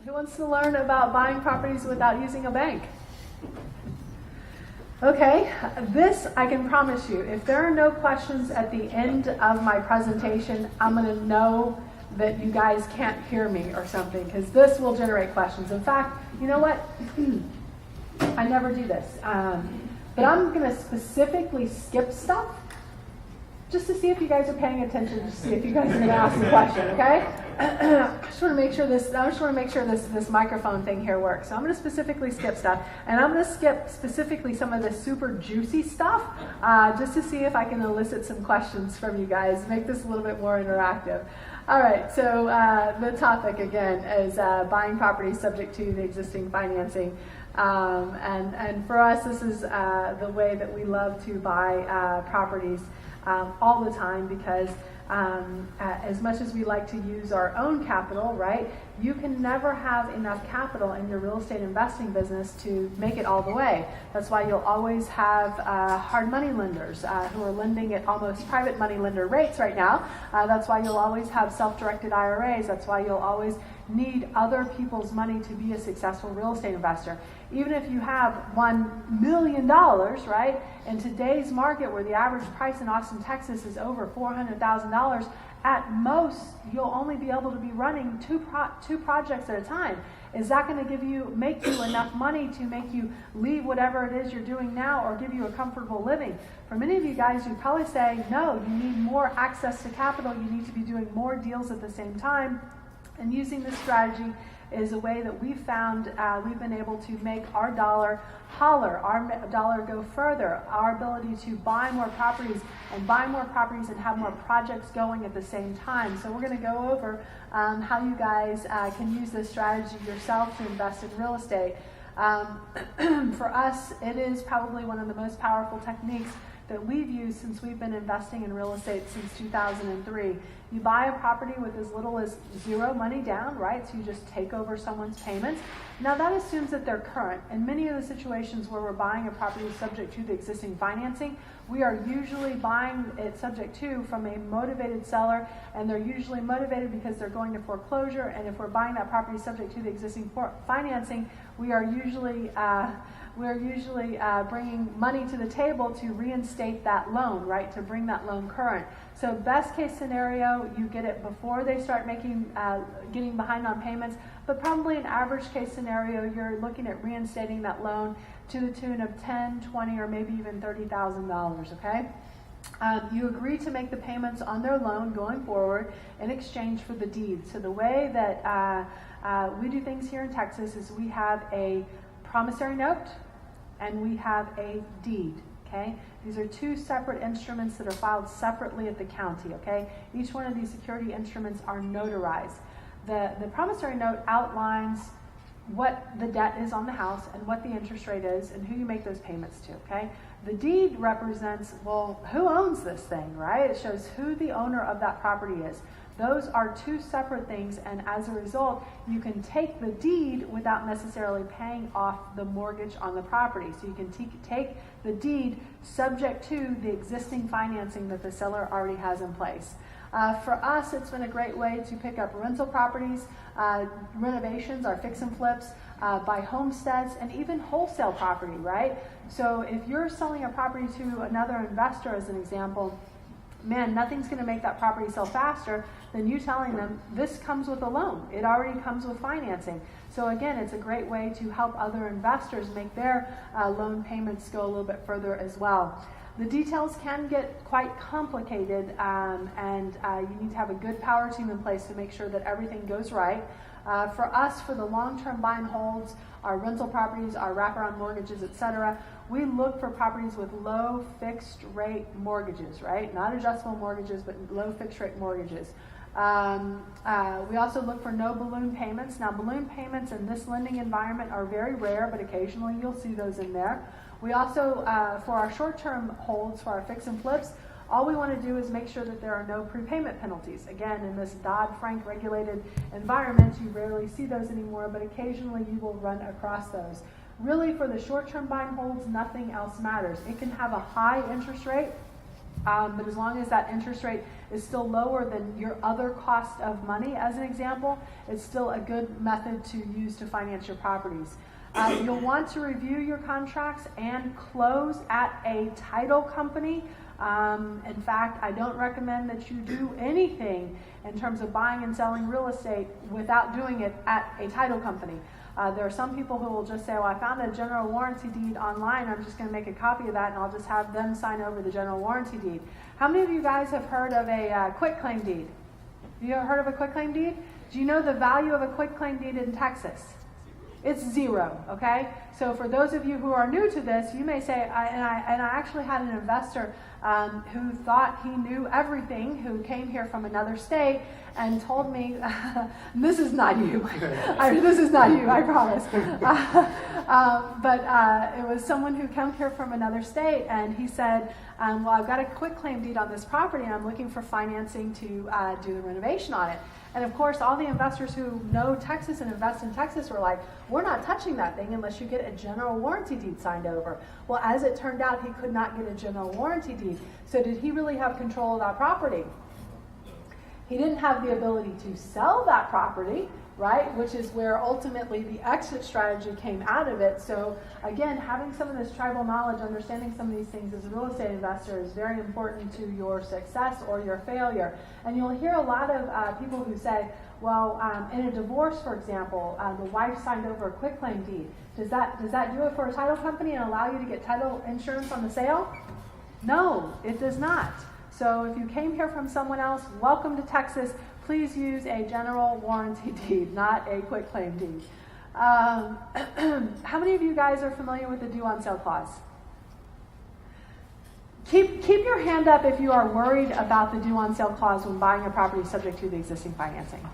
Who wants to learn about buying properties without using a bank? Okay, this I can promise you, if there are no questions at the end of my presentation, I'm going to know that you guys can't hear me or something, because this will generate questions. In fact, you know what? I never do this. But I'm going to specifically skip stuff just to see if you guys are paying attention, just to see if you guys are going to ask the question, okay? I just want to make sure this microphone thing here works. So I'm going to specifically skip stuff, and I'm going to skip specifically some of the super juicy stuff, just to see if I can elicit some questions from you guys, make this a little bit more interactive. All right, so the topic again is buying properties subject to the existing financing. And for us, this is the way that we love to buy properties all the time, because as much as we like to use our own capital, right, you can never have enough capital in your real estate investing business to make it all the way. That's why you'll always have hard money lenders who are lending at almost private money lender rates right now. That's why you'll always have self-directed IRAs. That's why you'll always need other people's money to be a successful real estate investor. Even if you have $1 million, right, in today's market where the average price in Austin, Texas is over $400,000, at most you'll only be able to be running two projects at a time. Is that going to make you enough money to make you leave whatever it is you're doing now or give you a comfortable living? For many of you guys, you'd probably say, no, you need more access to capital. You need to be doing more deals at the same time. And using this strategy is a way that we've found we've been able to make our dollar holler, our dollar go further, our ability to buy more properties and have more projects going at the same time. So we're going to go over how you guys can use this strategy yourself to invest in real estate. For us, it is probably one of the most powerful techniques that we've used since we've been investing in real estate since 2003. You buy a property with as little as zero money down, right? So you just take over someone's payments. Now that assumes that they're current. In many of the situations where we're buying a property subject to the existing financing, we are usually buying it subject to from a motivated seller, and they're usually motivated because they're going to foreclosure. And if we're buying that property subject to the existing financing, we are usually bringing money to the table to reinstate that loan, right, to bring that loan current. So best case scenario, you get it before they start getting behind on payments, but probably an average case scenario, you're looking at reinstating that loan to the tune of $10,000, $20,000, or maybe even $30,000, okay? You agree to make the payments on their loan going forward in exchange for the deed. So the way that we do things here in Texas is we have a promissory note and we have a deed, okay? These are two separate instruments that are filed separately at the county, okay? Each one of these security instruments are notarized. The promissory note outlines what the debt is on the house and what the interest rate is and who you make those payments to, okay? The deed represents, well, who owns this thing, right? It shows who the owner of that property is. Those are two separate things, and as a result, you can take the deed without necessarily paying off the mortgage on the property. So you can take the deed subject to the existing financing that the seller already has in place. For us, it's been a great way to pick up rental properties, renovations, our fix and flips, buy homesteads, and even wholesale property, right? So if you're selling a property to another investor, as an example, man, nothing's going to make that property sell faster than you telling them this comes with a loan. It already comes with financing. So again, it's a great way to help other investors make their loan payments go a little bit further as well. The details can get quite complicated, and you need to have a good power team in place to make sure that everything goes right. For us, for the long-term buy and holds, our rental properties, our wraparound mortgages, etc., we look for properties with low fixed rate mortgages, right? Not adjustable mortgages, but low fixed rate mortgages. We also look for no balloon payments. Now, balloon payments in this lending environment are very rare, but occasionally you'll see those in there. We also, for our short-term holds, for our fix and flips, all we want to do is make sure that there are no prepayment penalties. Again, in this Dodd-Frank regulated environment, you rarely see those anymore, but occasionally you will run across those. Really, for the short-term buy and holds, nothing else matters. It can have a high interest rate, But as long as that interest rate is still lower than your other cost of money, as an example, it's still a good method to use to finance your properties. You'll want to review your contracts and close at a title company. In fact, I don't recommend that you do anything in terms of buying and selling real estate without doing it at a title company. There are some people who will just say, well, I found a general warranty deed online. I'm just going to make a copy of that and I'll just have them sign over the general warranty deed. How many of you guys have heard of a quitclaim deed? You ever heard of a quitclaim deed? Do you know the value of a quitclaim deed in Texas? It's zero, okay? So for those of you who are new to this, you may say, and I actually had an investor who thought he knew everything, who came here from another state and told me, this is not you, this is not you, I promise. But it was someone who came here from another state, and he said, well, I've got a quitclaim deed on this property, and I'm looking for financing to do the renovation on it. And of course, all the investors who know Texas and invest in Texas were like, we're not touching that thing unless you get a general warranty deed signed over. Well, as it turned out, he could not get a general warranty deed. So did he really have control of that property? He didn't have the ability to sell that property, right? Which is where ultimately the exit strategy came out of it. So again, having some of this tribal knowledge, understanding some of these things as a real estate investor is very important to your success or your failure. And you'll hear a lot of people who say, well, in a divorce, for example, the wife signed over a quitclaim deed. Does that do it for a title company and allow you to get title insurance on the sale? No, it does not. So if you came here from someone else, welcome to Texas. Please use a general warranty deed, not a quitclaim deed. How many of you guys are familiar with the due on sale clause? Keep your hand up if you are worried about the due on sale clause when buying a property subject to the existing financing.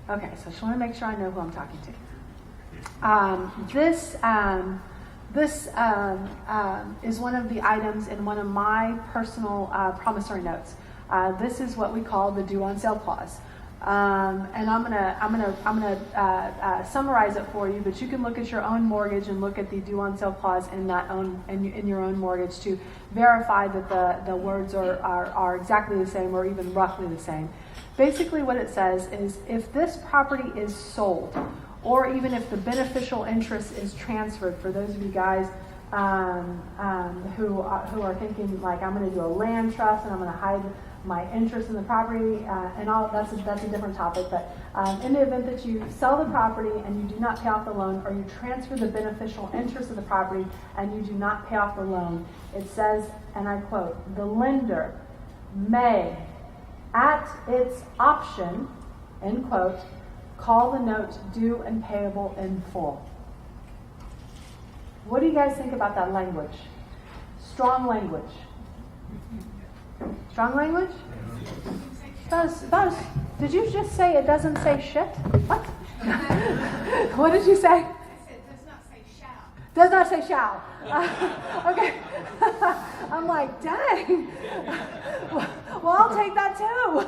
Okay, so I just want to make sure I know who I'm talking to. This is one of the items in one of my personal promissory notes. This is what we call the due on sale clause, and I'm gonna summarize it for you. But you can look at your own mortgage and look at the due on sale clause in your own mortgage to verify that the words are exactly the same or even roughly the same. Basically, what it says is if this property is sold, or even if the beneficial interest is transferred, for those of you guys who are thinking like I'm going to do a land trust and I'm going to hide my interest in the property and all, that's a different topic. But in the event that you sell the property and you do not pay off the loan, or you transfer the beneficial interest of the property and you do not pay off the loan, it says, and I quote, the lender may, at its option, end quote, call the note due and payable in full. What do you guys think about that language? Strong language. Strong language? Did you just say it doesn't say shit? What? What did you say? I said it does not say shall. Does not say shall. Okay. I'm like, dang. Well, I'll take that too.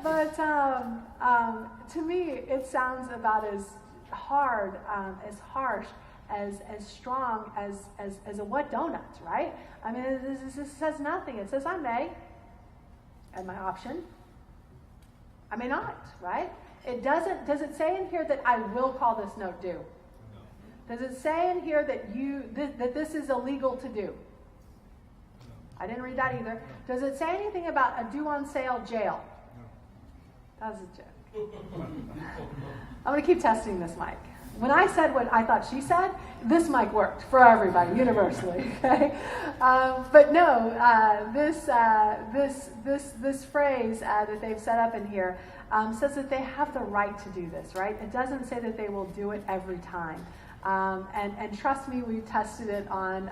But to me, it sounds about as hard, as harsh, as strong as a what donut, right? I mean, this says nothing. It says I may, at my option. I may not, right? It doesn't. Does it say in here that I will call this note due? Does it say in here that this is illegal to do? I didn't read that either. Does it say anything about a due on sale jail? That was a joke. I'm going to keep testing this mic. When I said what I thought she said, this mic worked for everybody universally. Okay, but no, this phrase that they've set up in here says that they have the right to do this. Right? It doesn't say that they will do it every time. And trust me, we've tested it on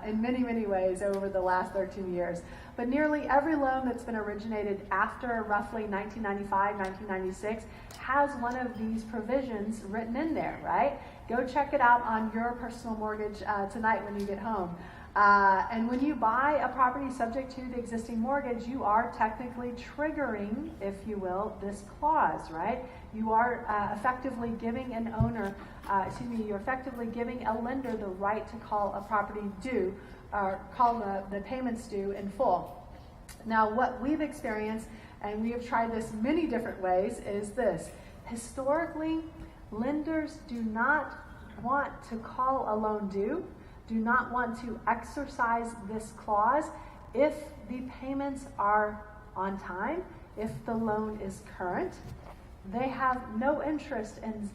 in many ways over the last 13 years. But nearly every loan that's been originated after roughly 1995, 1996 has one of these provisions written in there, right? Go check it out on your personal mortgage tonight when you get home. And when you buy a property subject to the existing mortgage, you are technically triggering, if you will, this clause, right? You are effectively giving an owner, you're effectively giving a lender the right to call a property due, or call the payments due in full. Now, what we've experienced, and we have tried this many different ways, is this. Historically, lenders do not want to call a loan due, do not want to exercise this clause if the payments are on time, if the loan is current. They have no interest in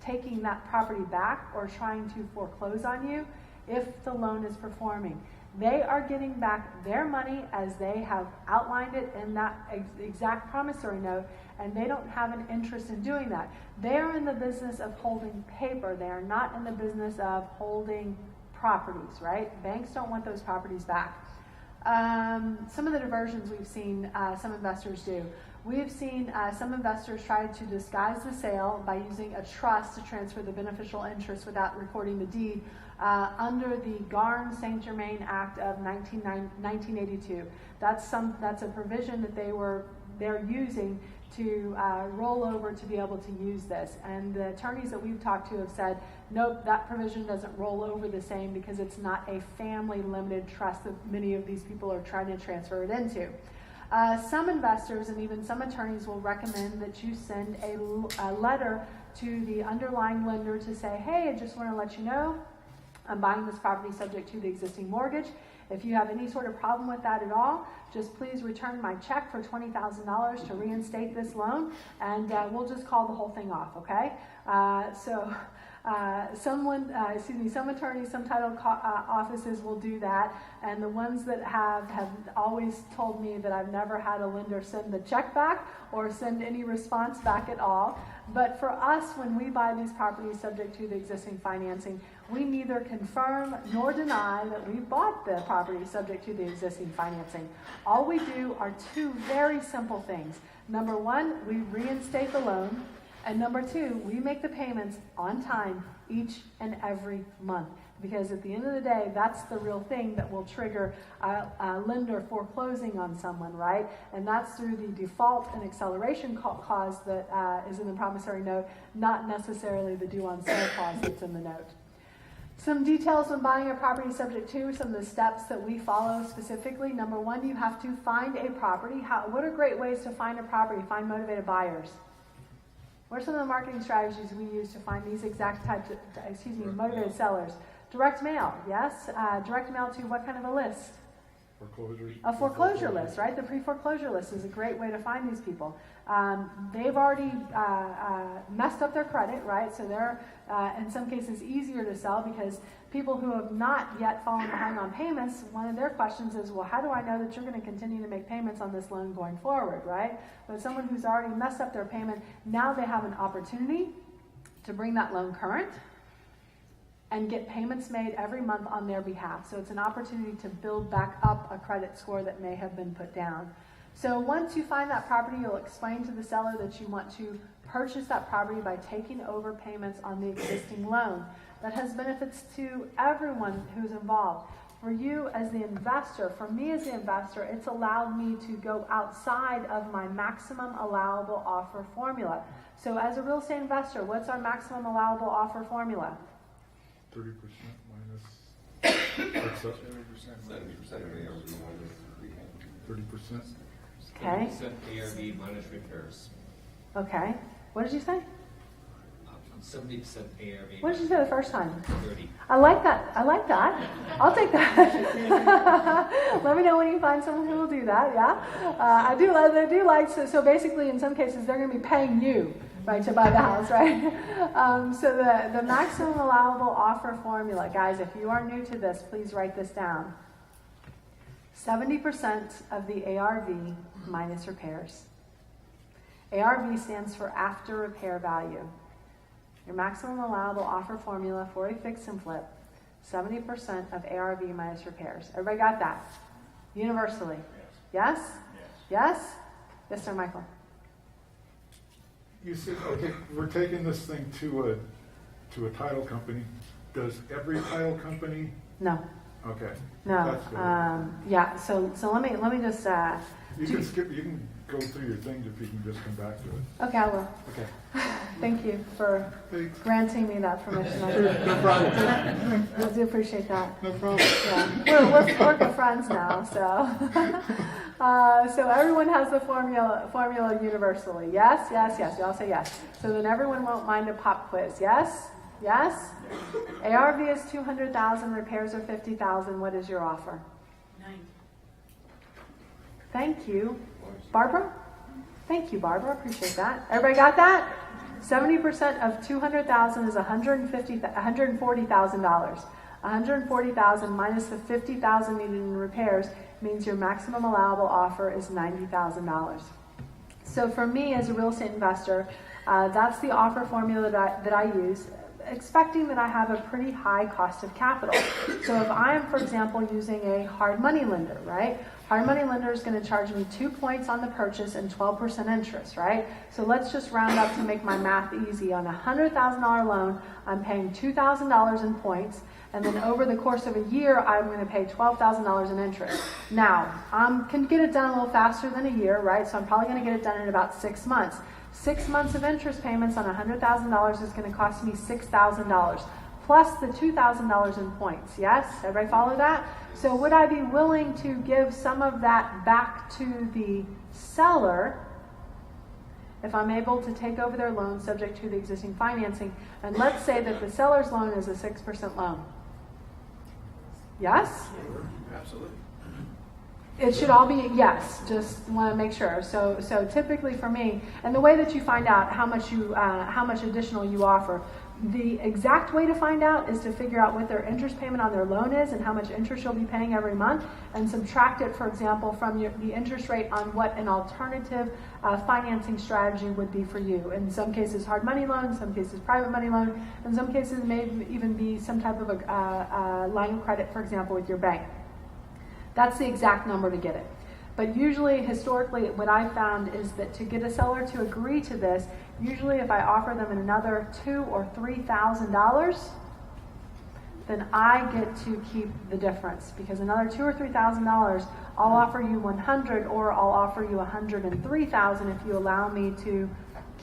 taking that property back or trying to foreclose on you if the loan is performing. They are getting back their money as they have outlined it in that exact promissory note, and they don't have an interest in doing that. They are in the business of holding paper. They are not in the business of holding properties, right? Banks don't want those properties back. Some of the diversions we've seen some investors do. We've seen some investors try to disguise the sale by using a trust to transfer the beneficial interest without recording the deed under the Garn-St. Germain Act of 1982. That's a provision that they're using to roll over to be able to use this. And the attorneys that we've talked to have said, nope, that provision doesn't roll over the same because it's not a family limited trust that many of these people are trying to transfer it into. Some investors and even some attorneys will recommend that you send a letter to the underlying lender to say, hey, I just want to let you know I'm buying this property subject to the existing mortgage. If you have any sort of problem with that at all, just please return my check for $20,000 to reinstate this loan, and we'll just call the whole thing off, okay? Some attorneys, some title offices will do that, and the ones that have always told me that I've never had a lender send the check back or send any response back at all. But for us, when we buy these properties subject to the existing financing, we neither confirm nor deny that we bought the property subject to the existing financing. All we do are two very simple things. Number one, we reinstate the loan. And number two, we make the payments on time each and every month. Because at the end of the day, that's the real thing that will trigger a lender foreclosing on someone, right? And that's through the default and acceleration clause that is in the promissory note, not necessarily the due on sale clause that's in the note. Some details when buying a property subject to, some of the steps that we follow specifically. Number one, you have to find a property. What are great ways to find a property, find motivated buyers? What are some of the marketing strategies we use to find these exact types of, motivated sellers? Direct mail, yes? Direct mail to what kind of a list? Foreclosures. A foreclosure list, right? The pre-foreclosure list is a great way to find these people. They've already messed up their credit, right? So they're, in some cases, easier to sell because people who have not yet fallen behind on payments, one of their questions is, well, how do I know that you're going to continue to make payments on this loan going forward, right? But someone who's already messed up their payment, now they have an opportunity to bring that loan current and get payments made every month on their behalf. So it's an opportunity to build back up a credit score that may have been put down. So once you find that property, you'll explain to the seller that you want to purchase that property by taking over payments on the existing loan. That has benefits to everyone who's involved. For you as the investor, for me as the investor, it's allowed me to go outside of my maximum allowable offer formula. So as a real estate investor, what's our maximum allowable offer formula? 30% minus 70% of 30%. Okay. 30% ARV minus repairs. Okay. What did you say? 70% ARV. What did you say the first time? 30. I like that. I'll take that. Let me know when you find someone who will do that. Yeah, I do like. So basically, in some cases, they're going to be paying you, right, to buy the house, right? So the maximum allowable offer formula, guys. If you are new to this, please write this down. 70% of the ARV minus repairs. ARV stands for after repair value. Your maximum allowable offer formula for a fix and flip, 70% of ARV minus repairs. Everybody got that? Universally. Yes? Yes? Yes, sir, Michael. You said, okay, we're taking this thing to a title company. Does every title company? No. Okay. No. That's good. Yeah. So let me just. You can skip, you can go through your things if you can just come back to it. Okay, I will. Okay. Thank you for Thanks. granting me that permission. No problem. I do appreciate that. No problem. Yeah. We're good friends now, so. So everyone has the formula universally. Yes, yes, yes. You all say yes. So then everyone won't mind a pop quiz. Yes, yes. ARV is 200,000. Repairs are 50,000. What is your offer? 90. Thank you, Barbara. Thank you, Barbara. Appreciate that. Everybody got that? 70% of 200,000 is $140,000. 140,000 minus the 50,000 needed in repairs means your maximum allowable offer is $90,000. So for me as a real estate investor, that's the offer formula that I use, expecting that I have a pretty high cost of capital. So if I'm, for example, using a hard money lender, right? Hard money lender is going to charge me 2 points on the purchase and 12% interest, right? So let's just round up to make my math easy. On a $100,000 loan, I'm paying $2,000 in points, and then over the course of a year, I'm going to pay $12,000 in interest. Now, I can get it done a little faster than a year, right? So I'm probably going to get it done in about 6 months. 6 months of interest payments on $100,000 is going to cost me $6,000 plus the $2,000 in points. Yes? Everybody follow that? So would I be willing to give some of that back to the seller if I'm able to take over their loan subject to the existing financing? And let's say that the seller's loan is a 6% loan. Yes? Absolutely. It should all be yes. Just want to make sure. So typically for me, and the way that you find out how much additional you offer, the exact way to find out is to figure out what their interest payment on their loan is and how much interest you'll be paying every month, and subtract it, for example, from the interest rate on what an alternative financing strategy would be for you. In some cases, hard money loan, in some cases, private money loan, in some cases, it may even be some type of a line of credit, for example, with your bank. That's the exact number to get it. But usually, historically, what I've found is that to get a seller to agree to this, usually if I offer them another $2,000 or $3,000, then I get to keep the difference. Because another $2,000 or $3,000, I'll offer you $100,000 or I'll offer you $103,000 if you allow me to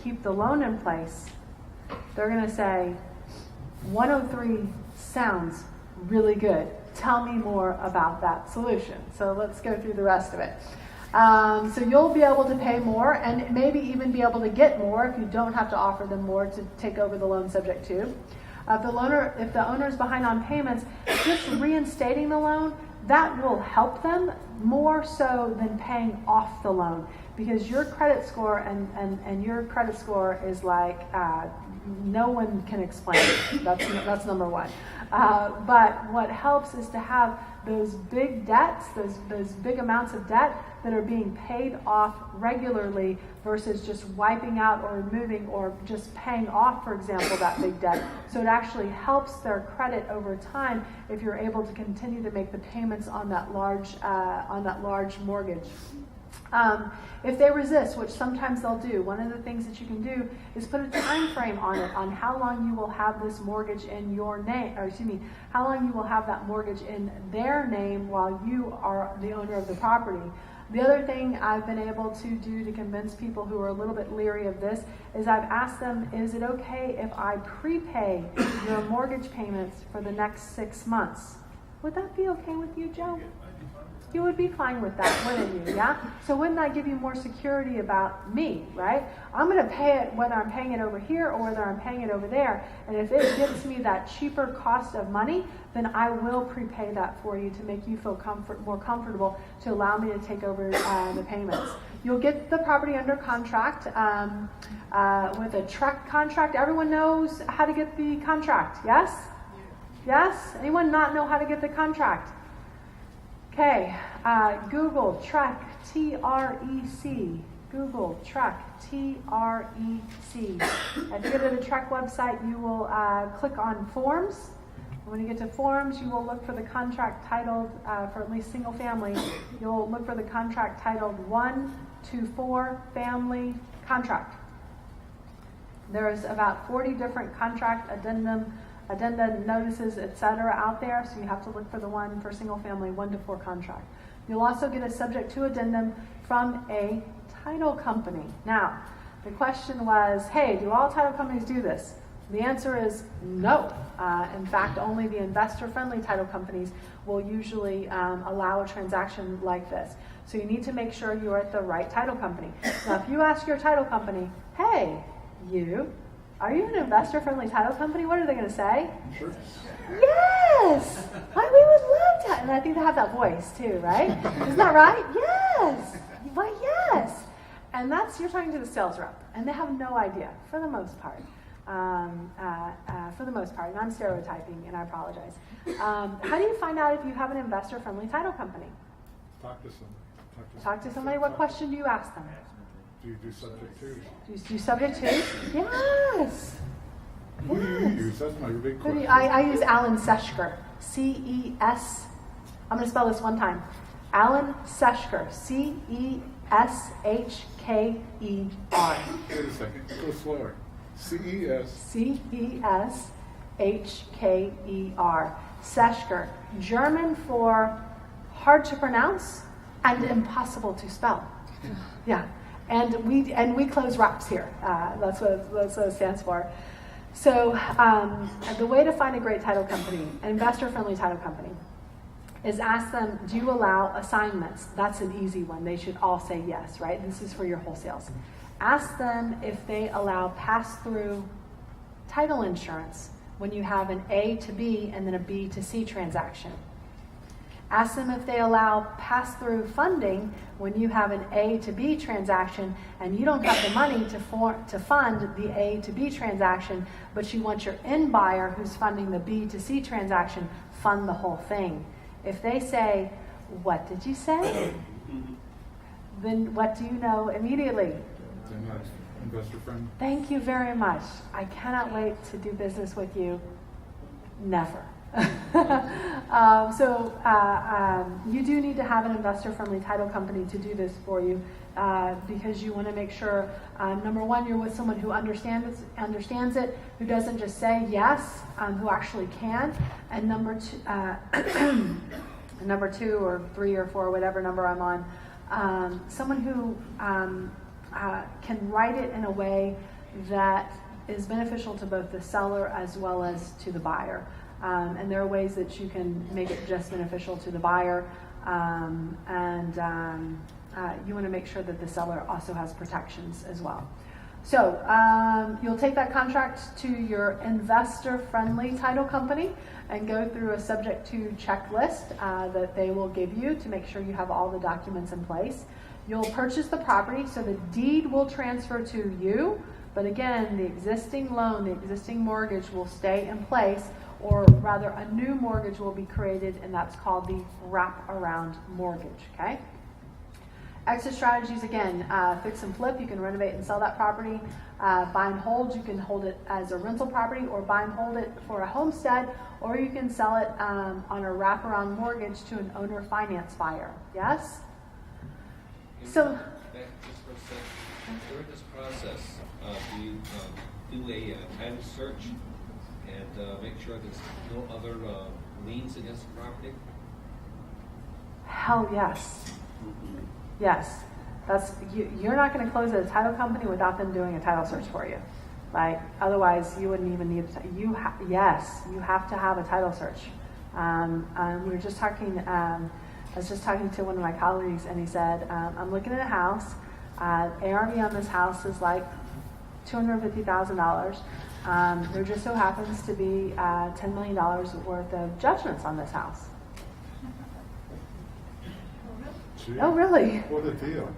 keep the loan in place. They're going to say, 103 sounds really good. Tell me more about that solution. So let's go through the rest of it. So you'll be able to pay more and maybe even be able to get more if you don't have to offer them more to take over the loan subject to. If the owner is behind on payments, just reinstating the loan, that will help them more so than paying off the loan, because your credit score and your credit score is like no one can explain it. That's number one. But what helps is to have those big debts, those big amounts of debt that are being paid off regularly versus just wiping out or removing or just paying off, for example, that big debt. So it actually helps their credit over time if you're able to continue to make the payments on that large mortgage. If they resist, which sometimes they'll do, one of the things that you can do is put a time frame on it, on how long you will have this mortgage in your name, or excuse me, how long you will have that mortgage in their name while you are the owner of the property. The other thing I've been able to do to convince people who are a little bit leery of this is I've asked them, is it okay if I prepay your mortgage payments for the next 6 months? Would that be okay with you, Joe? You would be fine with that, wouldn't you? Yeah? So wouldn't that give you more security about me, right? I'm going to pay it whether I'm paying it over here or whether I'm paying it over there. And if it gives me that cheaper cost of money, then I will prepay that for you to make you feel more comfortable to allow me to take over the payments. You'll get the property under contract with a truck contract. Everyone knows how to get the contract, yes? Yes? Anyone not know how to get the contract? Okay, Google TREC, T-R-E-C. Google TREC, T-R-E-C. If you go to the TREC website, you will click on Forms. When you get to Forms, you will look for the contract titled, for at least single family, you'll look for the contract titled 1-4 Family Contract. There's about 40 different contract addendum addenda, notices, etc. out there, so you have to look for the one for single family 1 to 4 contract. You'll also get a subject to addendum from a title company. Now, the question was, hey, do all title companies do this? The answer is no. In fact, only the investor-friendly title companies will usually allow a transaction like this. So you need to make sure you're at the right title company. Now, if you ask your title company, hey, are you an investor-friendly title company? What are they going to say? Sure. Yes! Why, we would love to. And I think they have that voice too, right? Isn't that right? Yes! Why, yes! And you're talking to the sales rep, and they have no idea, for the most part. And I'm stereotyping, and I apologize. How do you find out if you have an investor-friendly title company? Talk to somebody. Talk to somebody. What question do you ask them? Do you do subject to? Do you do subject to? Yes. Who do you use? That's my big Who do question. you, I use Alan Seshker. C-E-S. I'm going to spell this one time. Alan Seshker. C-E-S-H-K-E-R. Wait a second. Go slower. C-E-S. C-E-S-H-K-E-R. Seshker. German for hard to pronounce and impossible to spell. Yeah. And we close wraps here. That's what it stands for. So the way to find a great title company, an investor-friendly title company, is ask them, do you allow assignments? That's an easy one. They should all say yes, right? This is for your wholesales. Ask them if they allow pass-through title insurance when you have an A to B and then a B to C transaction. Ask them if they allow pass-through funding when you have an A to B transaction and you don't have the money to fund the A to B transaction, but you want your end buyer who's funding the B to C transaction fund the whole thing. If they say, what did you say? Then what do you know immediately? They're not investor friendly. Thank you very much. I cannot wait to do business with you. Never. You do need to have an investor-friendly title company to do this for you because you want to make sure, number one, you're with someone who understands it, who doesn't just say yes, who actually can, and number two or 3 or 4, whatever number I'm on, someone who can write it in a way that is beneficial to both the seller as well as to the buyer. And there are ways that you can make it just beneficial to the buyer, you want to make sure that the seller also has protections as well. So you'll take that contract to your investor-friendly title company and go through a subject to checklist that they will give you to make sure you have all the documents in place. You'll purchase the property, so the deed will transfer to you, but again, the existing loan, the existing mortgage will stay in place, or rather a new mortgage will be created, and that's called the Wraparound Mortgage, okay? Exit strategies, again, fix and flip. You can renovate and sell that property. Buy and hold, you can hold it as a rental property or buy and hold it for a homestead, or you can sell it on a wraparound mortgage to an owner finance buyer, yes? So, Just for a second, during this process, do you do a title search and make sure there's no other liens against the property? hell yes. Yes. You're not going to close at a title company without them doing a title search for you. Like, otherwise you wouldn't even need yes, you have to have a title search. We were just talking, I was just talking to one of my colleagues, and he said, I'm looking at a house. ARV on this house is like $250,000. There just so happens to be $10 million worth of judgments on this house. Gee, Oh, really? what a deal.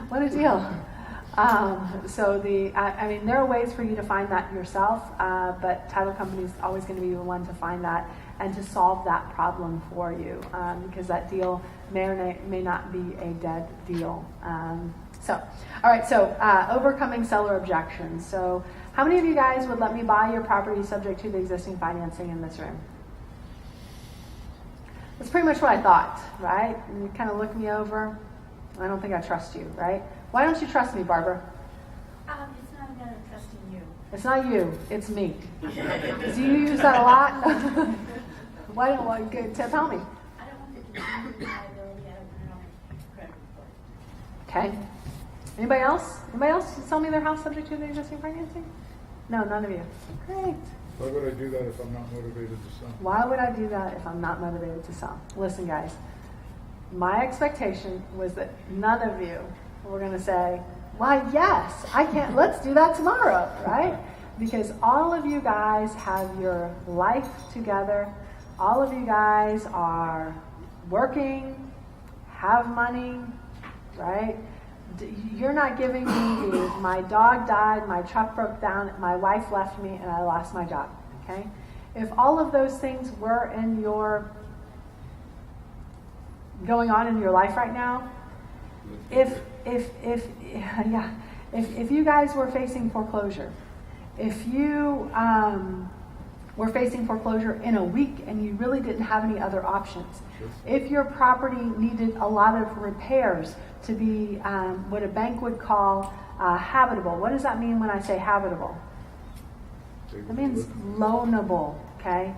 What a deal. I mean, there are ways for you to find that yourself, but title company is always going to be the one to find that and to solve that problem for you, because that deal may or may not be a dead deal. All right, overcoming seller objections. So how many of you guys would let me buy your property subject to the existing financing in this room? That's pretty much what I thought, right? And you kind of look me over. I don't think I trust you, right? Why don't you trust me, Barbara? It's not a matter of trusting you. It's not you, it's me. Do you use that a lot? Why don't you tell me? I don't want the continuing liability out of my own credit report. Okay. Anybody else? Anybody else tell me their house subject to the existing financing? No, none of you. Great. Why would I do that if I'm not motivated to sell? Why would I do that if I'm not motivated to sell? Listen, guys. My expectation was that none of you were going to say, why, yes, I can't, let's do that tomorrow, right? Because all of you guys have your life together. All of you guys are working, have money, right? You're not giving me the, my dog died, my truck broke down, my wife left me, and I lost my job, okay? If all of those things were in your, going on in your life right now, if you guys were facing foreclosure, if you were facing foreclosure in a week and you really didn't have any other options, if your property needed a lot of repairs to be what a bank would call habitable. What does that mean when I say habitable? That means loanable, okay?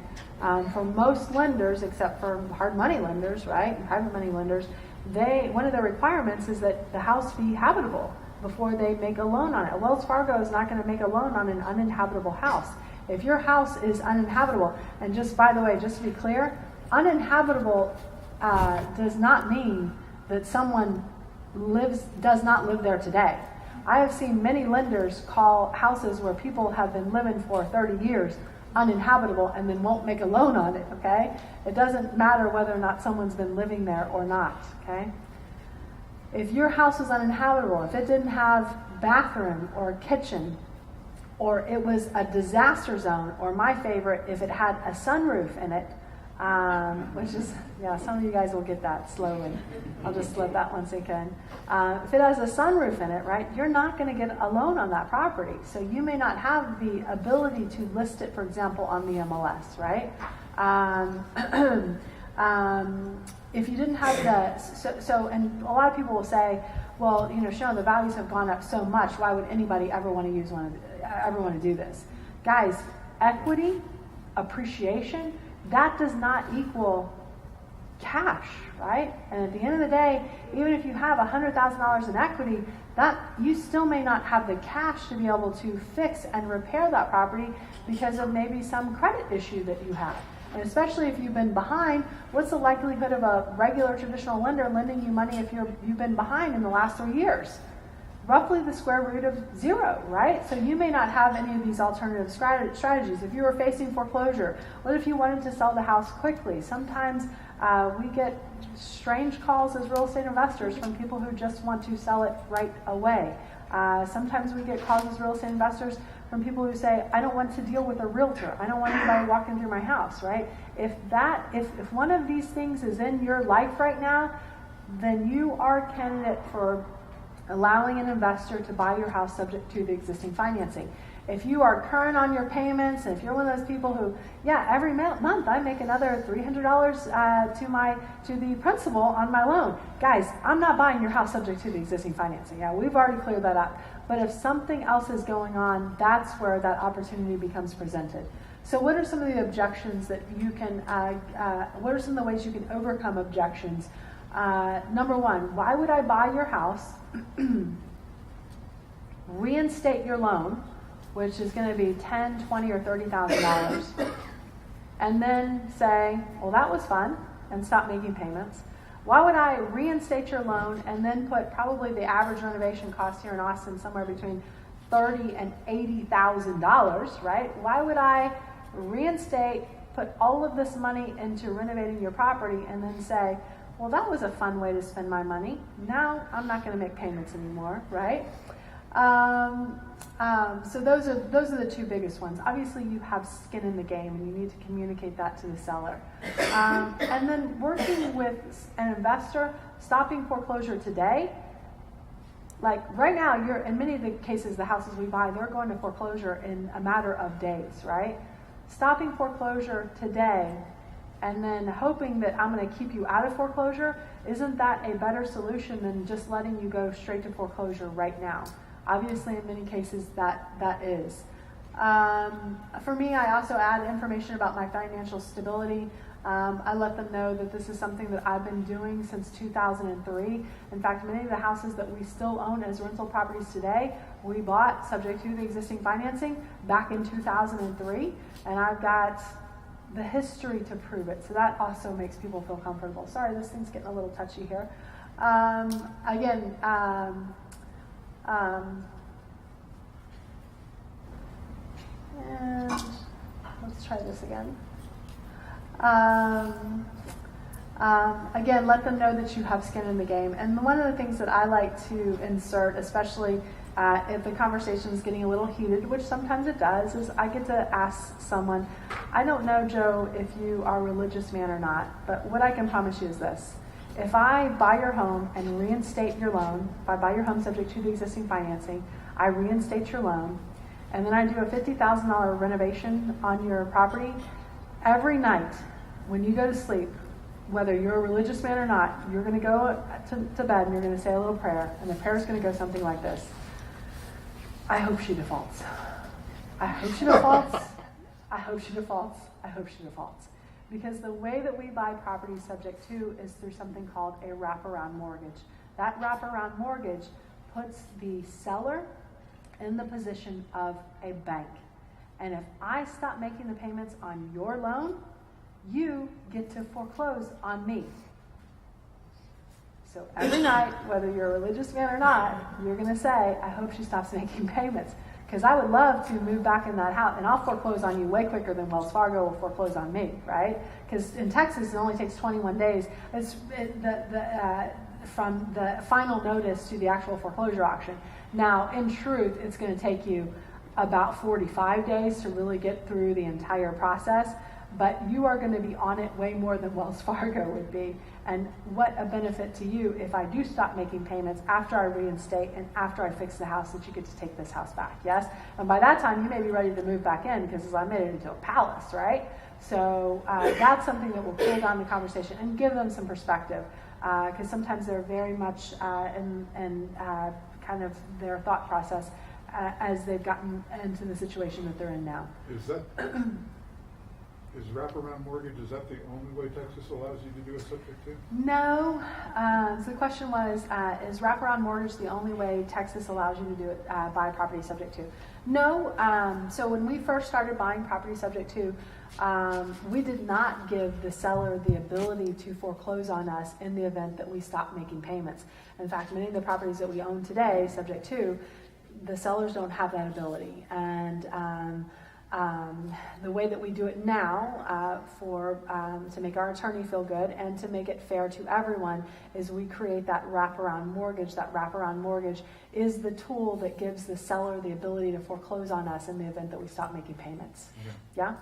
For most lenders, except for hard money lenders, right, and private money lenders, one of their requirements is that the house be habitable before they make a loan on it. Wells Fargo is not going to make a loan on an uninhabitable house. If your house is uninhabitable, and just by the way, just to be clear, uninhabitable does not mean that someone does not live there today. I have seen many lenders call houses where people have been living for 30 years uninhabitable and then won't make a loan on it, okay? It doesn't matter whether or not someone's been living there or not, okay? If your house was uninhabitable, if it didn't have bathroom or kitchen, or it was a disaster zone, or my favorite, if it had a sunroof in it, which is, yeah, some of you guys will get that slowly. I'll just let that one sink in. If it has a sunroof in it, right, you're not going to get a loan on that property. So you may not have the ability to list it, for example, on the MLS, right? If you didn't have and a lot of people will say, well, you know, Sharon, the values have gone up so much. Why would anybody ever want to do this? Guys, equity, appreciation, that does not equal cash, right? And at the end of the day, even if you have $100,000 in equity, that you still may not have the cash to be able to fix and repair that property because of maybe some credit issue that you have. And especially if you've been behind, what's the likelihood of a regular traditional lender lending you money if you've been behind in the last 3 years? Roughly the square root of 0, right? So you may not have any of these alternative strategies. If you were facing foreclosure, what if you wanted to sell the house quickly? Sometimes we get strange calls as real estate investors from people who just want to sell it right away. Sometimes we get calls as real estate investors from people who say, I don't want to deal with a realtor. I don't want anybody walking through my house, right? If one of these things is in your life right now, then you are a candidate for allowing an investor to buy your house subject to the existing financing. If you are current on your payments, and if you're one of those people who, every month I make another $300 to the principal on my loan. Guys, I'm not buying your house subject to the existing financing. Yeah, we've already cleared that up. But if something else is going on, that's where that opportunity becomes presented. So what are some of the objections that you can, what are some of the ways you can overcome objections? Number one, why would I buy your house, reinstate your loan, which is going to be $10,000, $20,000, or $30,000, and then say, well, that was fun, and stop making payments? Why would I reinstate your loan and then put probably the average renovation cost here in Austin somewhere between $30,000 and $80,000, right? Why would I reinstate, put all of this money into renovating your property, and then say, well, that was a fun way to spend my money. Now I'm not going to make payments anymore, right? So those are the two biggest ones. Obviously, you have skin in the game, and you need to communicate that to the seller. And then working with an investor, stopping foreclosure today. Like right now, in many of the cases, the houses we buy, they're going to foreclosure in a matter of days, right? Stopping foreclosure today and then hoping that I'm going to keep you out of foreclosure, isn't that a better solution than just letting you go straight to foreclosure right now? Obviously, in many cases, that is. For me, I also add information about my financial stability. I let them know that this is something that I've been doing since 2003. In fact, many of the houses that we still own as rental properties today, we bought subject to the existing financing back in 2003, and I've got the history to prove it. So that also makes people feel comfortable. Sorry, this thing's getting a little touchy here. Again, and let's try this again. Again, let them know that you have skin in the game. And one of the things that I like to insert, especially if the conversation is getting a little heated, which sometimes it does, is I get to ask someone, I don't know, Joe, if you are a religious man or not, but what I can promise you is this. If I buy your home and reinstate your loan, if I buy your home subject to the existing financing, I reinstate your loan, and then I do a $50,000 renovation on your property, every night when you go to sleep, whether you're a religious man or not, you're going to go to bed and you're going to say a little prayer, and the prayer is going to go something like this. I hope she defaults. I hope she defaults. I hope she defaults. I hope she defaults. Because the way that we buy property subject to is through something called a wraparound mortgage. That wraparound mortgage puts the seller in the position of a bank. And if I stop making the payments on your loan, you get to foreclose on me. So every night, whether you're a religious man or not, you're going to say, I hope she stops making payments. Because I would love to move back in that house, and I'll foreclose on you way quicker than Wells Fargo will foreclose on me, right? Because in Texas, it only takes 21 days from the final notice to the actual foreclosure auction. Now, in truth, it's going to take you about 45 days to really get through the entire process, but you are going to be on it way more than Wells Fargo would be. And what a benefit to you if I do stop making payments after I reinstate and after I fix the house, that you get to take this house back, yes? And by that time, you may be ready to move back in because I made it into a palace, right? So that's something that will cool down the conversation and give them some perspective, because sometimes they're very much in kind of their thought process as they've gotten into the situation that they're in now. Is wraparound mortgage, is that the only way Texas allows you to do a subject to? No. So the question was, is wraparound mortgage the only way Texas allows you to do it, buy property subject to? No. So when we first started buying property subject to, we did not give the seller the ability to foreclose on us in the event that we stopped making payments. In fact, many of the properties that we own today, subject to, the sellers don't have that ability. And the way that we do it now to make our attorney feel good and to make it fair to everyone is we create that wraparound mortgage. That wraparound mortgage is the tool that gives the seller the ability to foreclose on us in the event that we stop making payments. Yeah?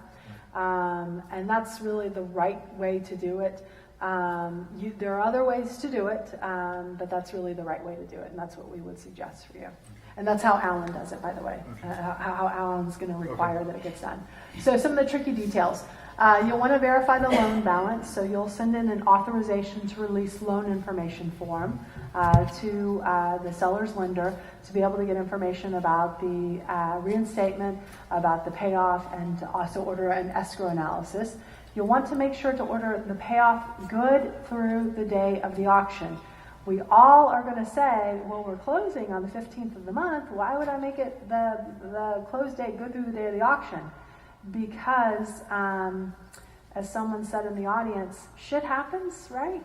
And that's really the right way to do it. There are other ways to do it, but that's really the right way to do it, and that's what we would suggest for you. And that's how Alan does it, by the way, how Alan's going to require that it gets done. So some of the tricky details. You'll want to verify the loan balance, so you'll send in an authorization to release loan information form to the seller's lender to be able to get information about the reinstatement, about the payoff, and to also order an escrow analysis. You'll want to make sure to order the payoff good through the day of the auction. We all are going to say, well, we're closing on the 15th of the month. Why would I make it the close date go through the day of the auction? Because, as someone said in the audience, shit happens, right?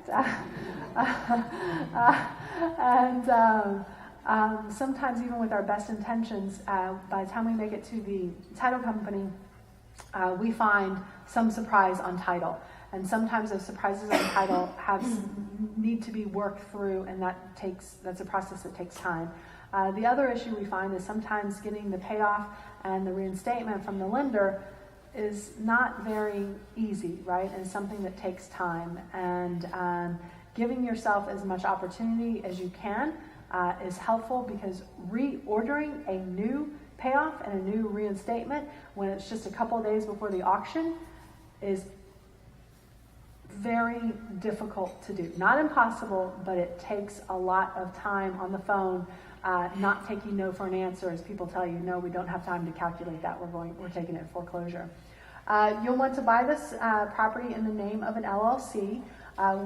And sometimes even with our best intentions, by the time we make it to the title company, we find some surprise on title. And sometimes those surprises on title need to be worked through, and that's a process that takes time. The other issue we find is sometimes getting the payoff and the reinstatement from the lender is not very easy, right? And something that takes time. And giving yourself as much opportunity as you can is helpful, because reordering a new payoff and a new reinstatement when it's just a couple of days before the auction is very difficult to do. Not impossible, but it takes a lot of time on the phone not taking no for an answer as people tell you, no, we don't have time to calculate that. We're taking it in foreclosure. You'll want to buy this property in the name of an LLC.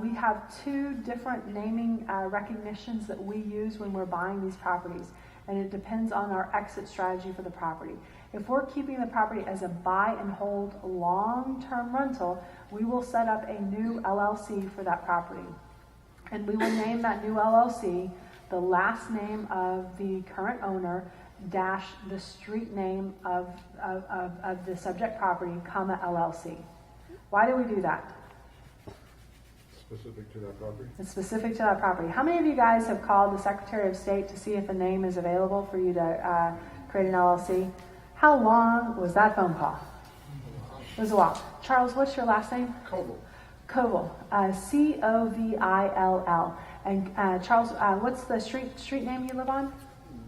We have 2 different naming recognitions that we use when we're buying these properties, and it depends on our exit strategy for the property. If we're keeping the property as a buy and hold long-term rental, we will set up a new LLC for that property. And we will name that new LLC the last name of the current owner dash the street name of the subject property, comma, LLC. Why do we do that? Specific to that property? It's specific to that property. How many of you guys have called the Secretary of State to see if a name is available for you to create an LLC? How long was that phone call? It was a while. Charles, what's your last name? Koval. Koval. Covill. And Charles, what's the street name you live on?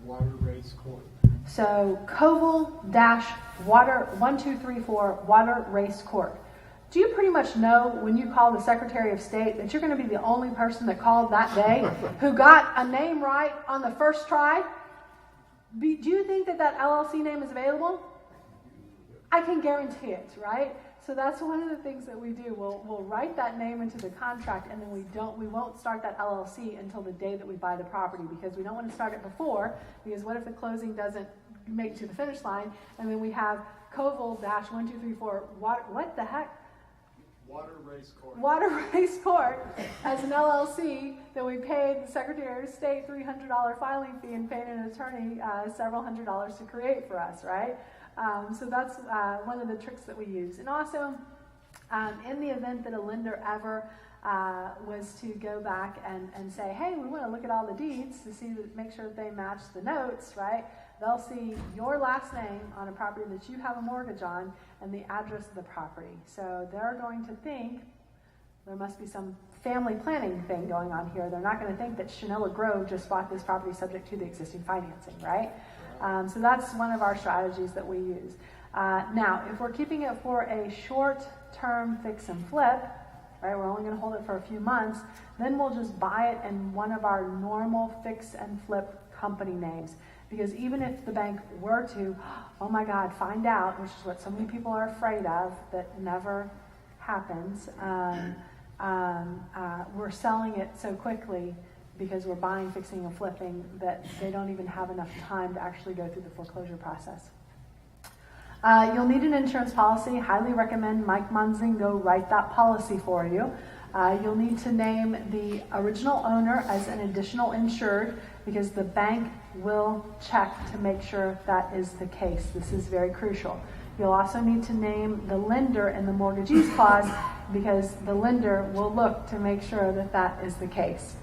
Water Race Court. So Koval dash water 1234 Water Race Court. Do you pretty much know when you call the Secretary of State that you're going to be the only person that called that day who got a name right on the first try? Do you think that LLC name is available? I can guarantee it, right? So that's one of the things that we do. We'll write that name into the contract, and then we won't start that LLC until the day that we buy the property, because we don't want to start it before, because what if the closing doesn't make it to the finish line, and then we have Koval dash 1234 what the heck? Water Race Court. Water Race Court as an LLC that we paid the Secretary of State $300 filing fee and paid an attorney several $100s to create for us, right? So that's one of the tricks that we use. And also, in the event that a lender ever was to go back and say, hey, we want to look at all the deeds to see make sure that they match the notes, right? They'll see your last name on a property that you have a mortgage on and the address of the property. So they're going to think there must be some family planning thing going on here. They're not going to think that Shanola Grove just bought this property subject to the existing financing, right? So that's one of our strategies that we use. Now, if we're keeping it for a short-term fix and flip, right, we're only going to hold it for a few months, then we'll just buy it in one of our normal fix and flip company names. Because even if the bank were to, oh my God, find out, which is what so many people are afraid of, that never happens, we're selling it so quickly because we're buying, fixing, and flipping that they don't even have enough time to actually go through the foreclosure process. You'll need an insurance policy. Highly recommend Mike Munzing go write that policy for you. You'll need to name the original owner as an additional insured because the bank will check to make sure that is the case. This is very crucial. You'll also need to name the lender in the mortgagee's clause because the lender will look to make sure that that is the case.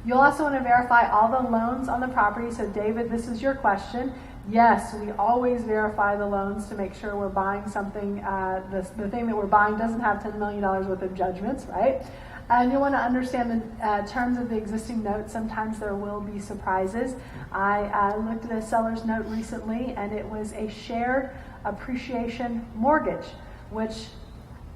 You'll also want to verify all the loans on the property. So David, this is your question. Yes, we always verify the loans to make sure we're buying something, the thing that we're buying doesn't have $10 million worth of judgments, right? And you'll want to understand the terms of the existing note. Sometimes there will be surprises. I looked at a seller's note recently, and it was a shared appreciation mortgage, which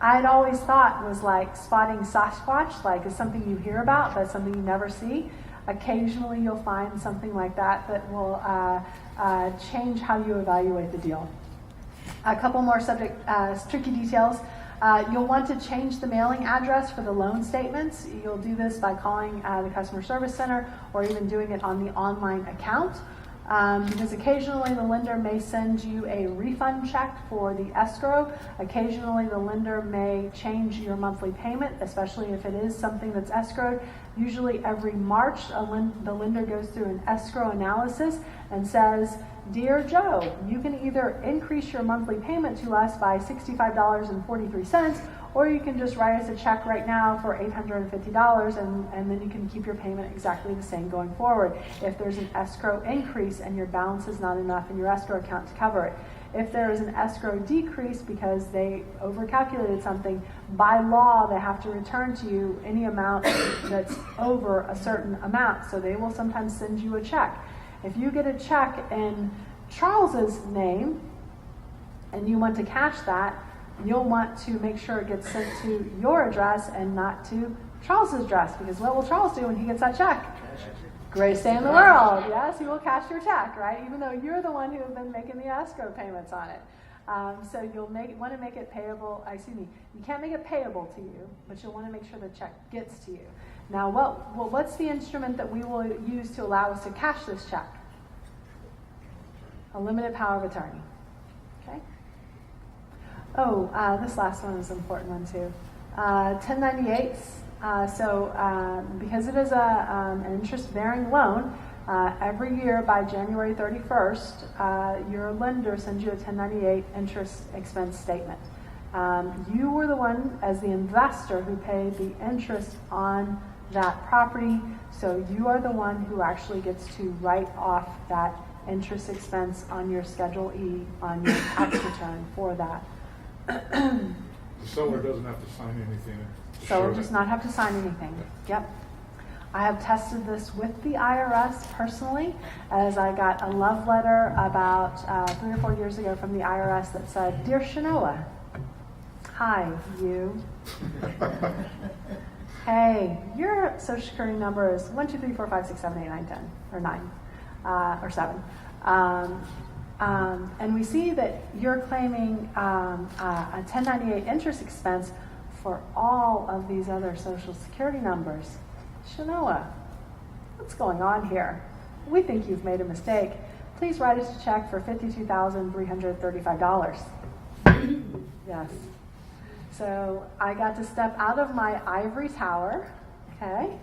I'd always thought was like spotting Sasquatch, like is something you hear about, but something you never see. Occasionally you'll find something like that that will change how you evaluate the deal. A couple more tricky details. You'll want to change the mailing address for the loan statements. You'll do this by calling the customer service center or even doing it on the online account. Because occasionally the lender may send you a refund check for the escrow. Occasionally the lender may change your monthly payment, especially if it is something that's escrowed. Usually every March, the lender goes through an escrow analysis and says, Dear Joe, you can either increase your monthly payment to us by $65.43, or you can just write us a check right now for $850 and then you can keep your payment exactly the same going forward if there's an escrow increase and your balance is not enough in your escrow account to cover it. If there is an escrow decrease because they overcalculated something, by law they have to return to you any amount that's over a certain amount. So they will sometimes send you a check. If you get a check in Charles's name and you want to cash that, you'll want to make sure it gets sent to your address and not to Charles's address, because what will Charles do when he gets that check? Greatest day in the world. Yes, you will cash your check, right? Even though you're the one who has been making the escrow payments on it. So you'll want to make it payable. You can't make it payable to you, but you'll want to make sure the check gets to you. Now, what's the instrument that we will use to allow us to cash this check? A limited power of attorney. Okay. Oh, this last one is an important one too. 1098s. Because it is an interest-bearing loan, every year by January 31st, your lender sends you a 1098 interest expense statement. You were the one, as the investor, who paid the interest on that property, so you are the one who actually gets to write off that interest expense on your Schedule E on your tax return for that. The seller doesn't have to sign anything. Seller does not have to sign anything. Yep. I have tested this with the IRS personally, as I got a love letter about 3 or 4 years ago from the IRS that said, "Dear Shanoa, hi, you. Hey, your social security number is 1, 2, 3, 4, 5, 6, 7, 8, 9, 10, or 9, or 7. And we see that you're claiming a 1098 interest expense for all of these other social security numbers. Shanoa, what's going on here? We think you've made a mistake. Please write us a check for $52,335. Yes. So I got to step out of my ivory tower, okay?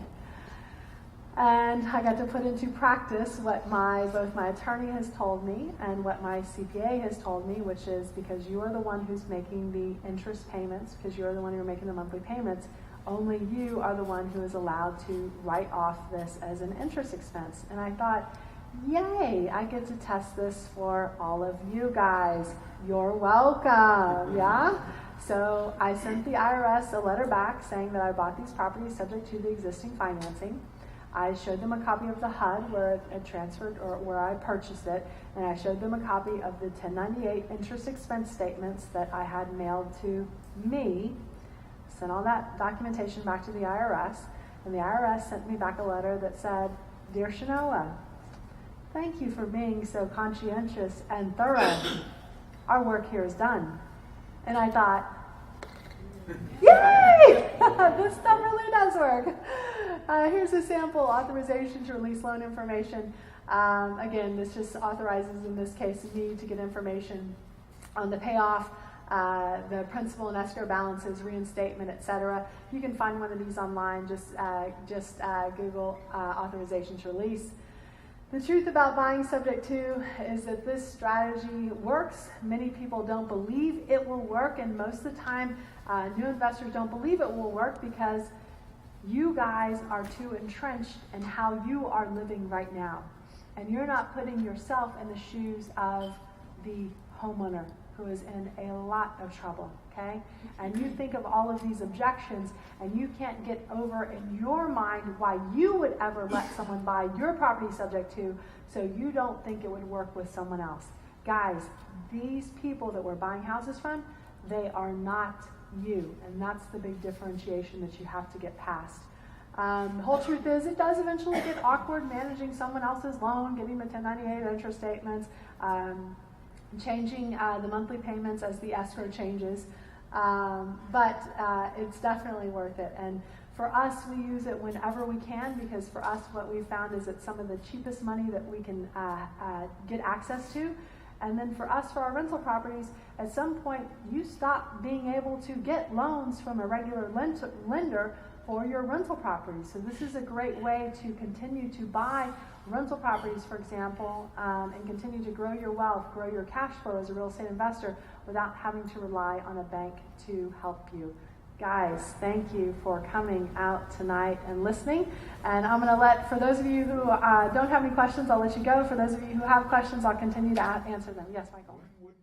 And I got to put into practice what both my attorney has told me and what my CPA has told me, which is because you are the one who's making the interest payments, because you're the one who are making the monthly payments, only you are the one who is allowed to write off this as an interest expense. And I thought, yay, I get to test this for all of you guys. You're welcome, yeah? So I sent the IRS a letter back saying that I bought these properties subject to the existing financing. I showed them a copy of the HUD where it transferred, or where I purchased it, and I showed them a copy of the 1098 interest expense statements that I had mailed to me, sent all that documentation back to the IRS, and the IRS sent me back a letter that said, "Dear Shanoa, thank you for being so conscientious and thorough. Our work here is done." And I thought, yay! This stuff really does work. Here's a sample authorization to release loan information. Again, this just authorizes, in this case, me to get information on the payoff, the principal and escrow balances, reinstatement, etc. You can find one of these online. Just Google authorization to release. The truth about buying subject to is that this strategy works. Many people don't believe it will work, and most of the time, new investors don't believe it will work because you guys are too entrenched in how you are living right now. And you're not putting yourself in the shoes of the homeowner who is in a lot of trouble, okay? And you think of all of these objections, and you can't get over in your mind why you would ever let someone buy your property subject to, so you don't think it would work with someone else. Guys, these people that we're buying houses from, they are not you, and that's the big differentiation that you have to get past. The whole truth is, it does eventually get awkward managing someone else's loan, getting the 1098 interest statements, changing the monthly payments as the escrow changes, but it's definitely worth it. And for us, we use it whenever we can, because for us, what we've found is it's some of the cheapest money that we can get access to. And then for us, for our rental properties, at some point, you stop being able to get loans from a regular lender for your rental properties. So this is a great way to continue to buy rental properties, for example, and continue to grow your wealth, grow your cash flow as a real estate investor without having to rely on a bank to help you. Guys, thank you for coming out tonight and listening. And I'm going to for those of you who don't have any questions, I'll let you go. For those of you who have questions, I'll continue to answer them. Yes, Michael? When would